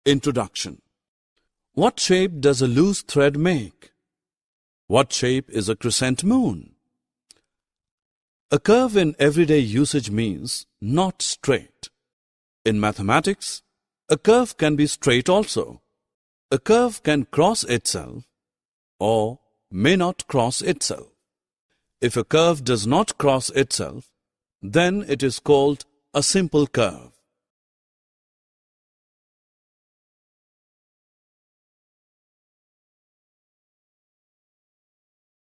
Introduction. What shape does a loose thread make? What shape is a crescent moon? A curve in everyday usage means not straight. In mathematics, a curve can be straight also. A curve can cross itself or may not cross itself. If a curve does not cross itself, then it is called a simple curve.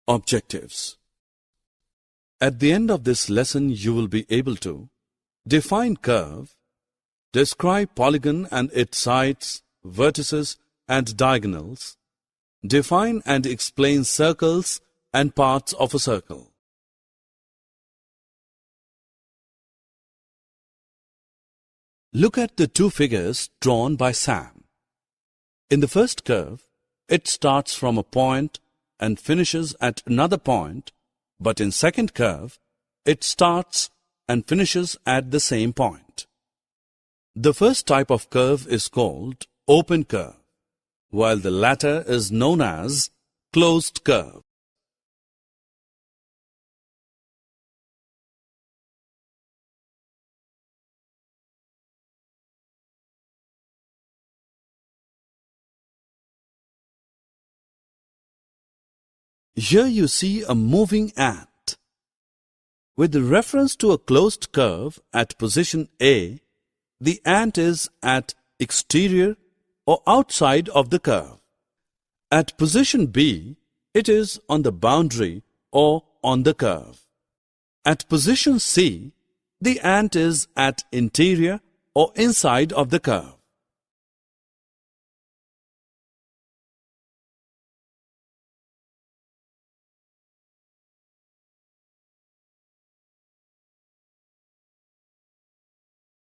Objectives. At the end of this lesson, you will be able to define curve, describe polygon and its sides, vertices and diagonals, define and explain circles and parts of a circle. Look at the two figures drawn by Sam. In the first curve, it starts from a point and finishes at another point, but in second curve, it starts and finishes at the same point. The first type of curve is called open curve, while the latter is known as closed curve. Here you see a moving ant. With reference to a closed curve at position A, the ant is at exterior or outside of the curve. At position B, it is on the boundary or on the curve. At position C, the ant is at interior or inside of the curve.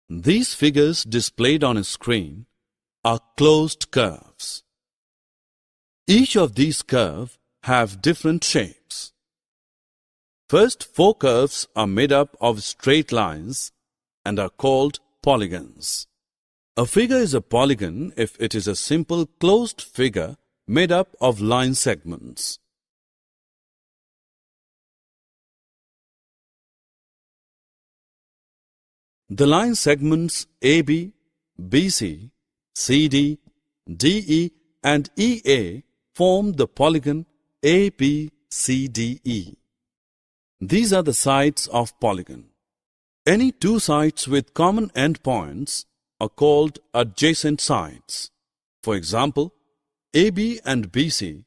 These figures displayed on a screen are closed curves. Each of these curves have different shapes. First, 4 curves are made up of straight lines and are called polygons. A figure is a polygon if it is a simple closed figure made up of line segments. The line segments AB, BC, CD, DE and EA form the polygon ABCDE. These are the sides of polygon. Any two sides with common endpoints are called adjacent sides. For example, AB and BC,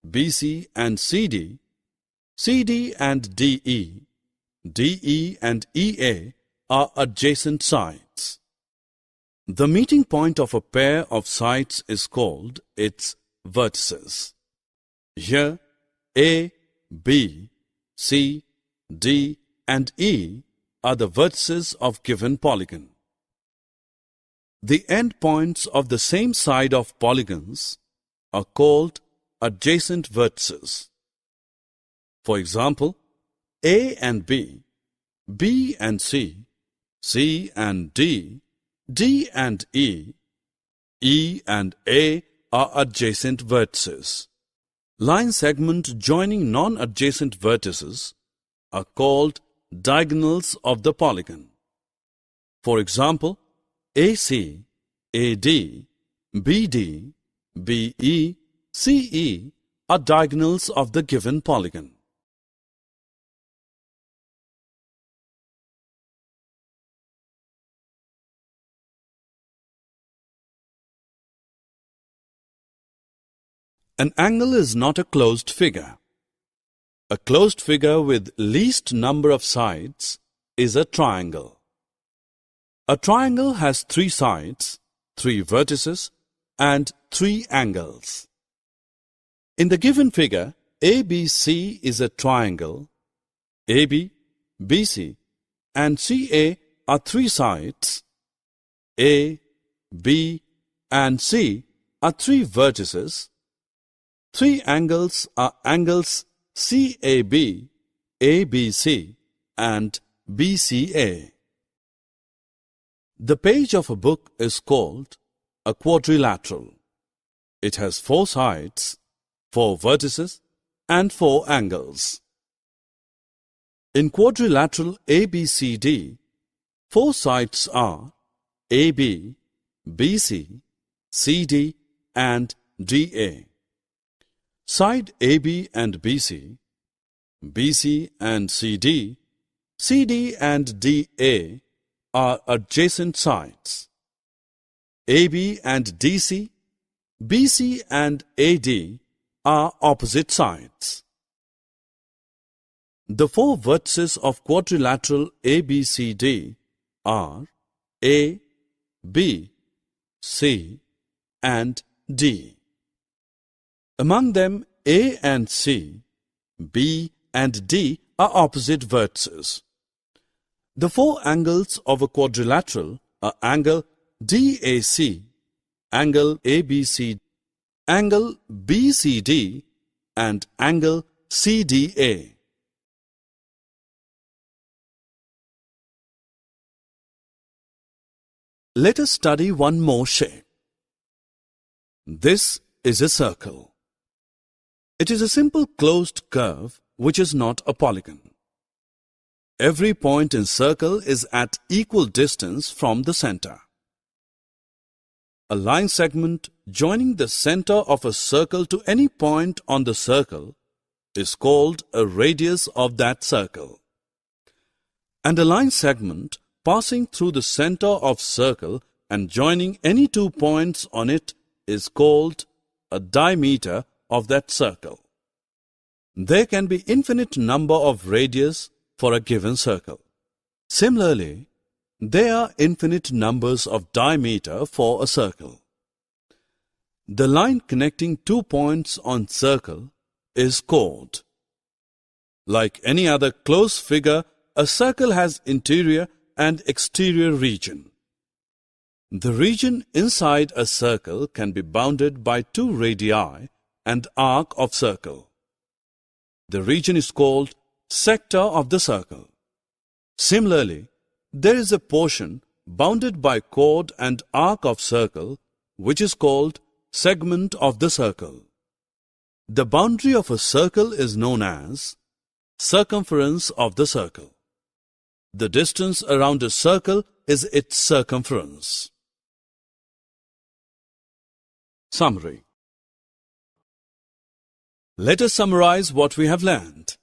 BC and CD, CD and DE, DE and EA are adjacent sides. The meeting point of a pair of sides is called its vertices. Here, A, B, C, D and E are the vertices of given polygon. The endpoints of the same side of polygons are called adjacent vertices. For example, A and B, B and C, C and D, D and E, E and A are adjacent vertices. Line segments joining non-adjacent vertices are called diagonals of the polygon. For example, AC, AD, BD, BE, CE are diagonals of the given polygon. An angle is not a closed figure. A closed figure with least number of sides is a triangle. A triangle has 3 sides, 3 vertices, and 3 angles. In the given figure, ABC is a triangle. AB, BC, and CA are 3 sides. A, B, and C are 3 vertices. 3 angles are angles CAB, ABC, and BCA. The page of a book is called a quadrilateral. It has 4 sides, 4 vertices, and 4 angles. In quadrilateral ABCD, 4 sides are AB, BC, CD, and DA. Side AB and BC, BC and CD, CD and DA are adjacent sides. AB and DC, BC and AD are opposite sides. The 4 vertices of quadrilateral ABCD are A, B, C, and D. Among them, A and C, B and D are opposite vertices. The 4 angles of a quadrilateral are angle DAC, angle ABC, angle BCD, and angle CDA. Let us study one more shape. This is a circle. It is a simple closed curve which is not a polygon. Every point in circle is at equal distance from the center. A line segment joining the center of a circle to any point on the circle is called a radius of that circle. And a line segment passing through the center of circle and joining any 2 points on it is called a diameter of that circle. There can be infinite number of radius for a given circle. Similarly, there are infinite numbers of diameter for a circle. The line connecting 2 points on circle is chord. Like any other closed figure, a circle has interior and exterior region. The region inside a circle can be bounded by 2 radii and arc of circle. The region is called sector of the circle. Similarly, there is a portion bounded by chord and arc of circle which is called segment of the circle. The boundary of a circle is known as circumference of the circle. The distance around a circle is its circumference. Summary. Let us summarize what we have learned.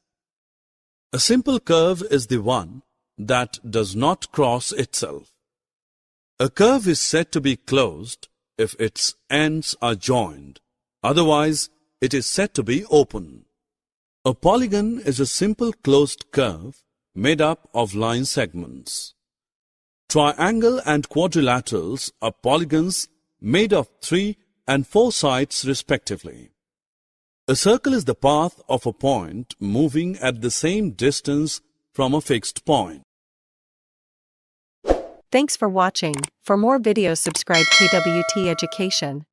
A simple curve is the one that does not cross itself. A curve is said to be closed if its ends are joined. Otherwise, it is said to be open. A polygon is a simple closed curve made up of line segments. Triangle and quadrilaterals are polygons made of 3 and 4 sides respectively. A circle is the path of a point moving at the same distance from a fixed point. Thanks for watching. For more videos, subscribe KWT Education.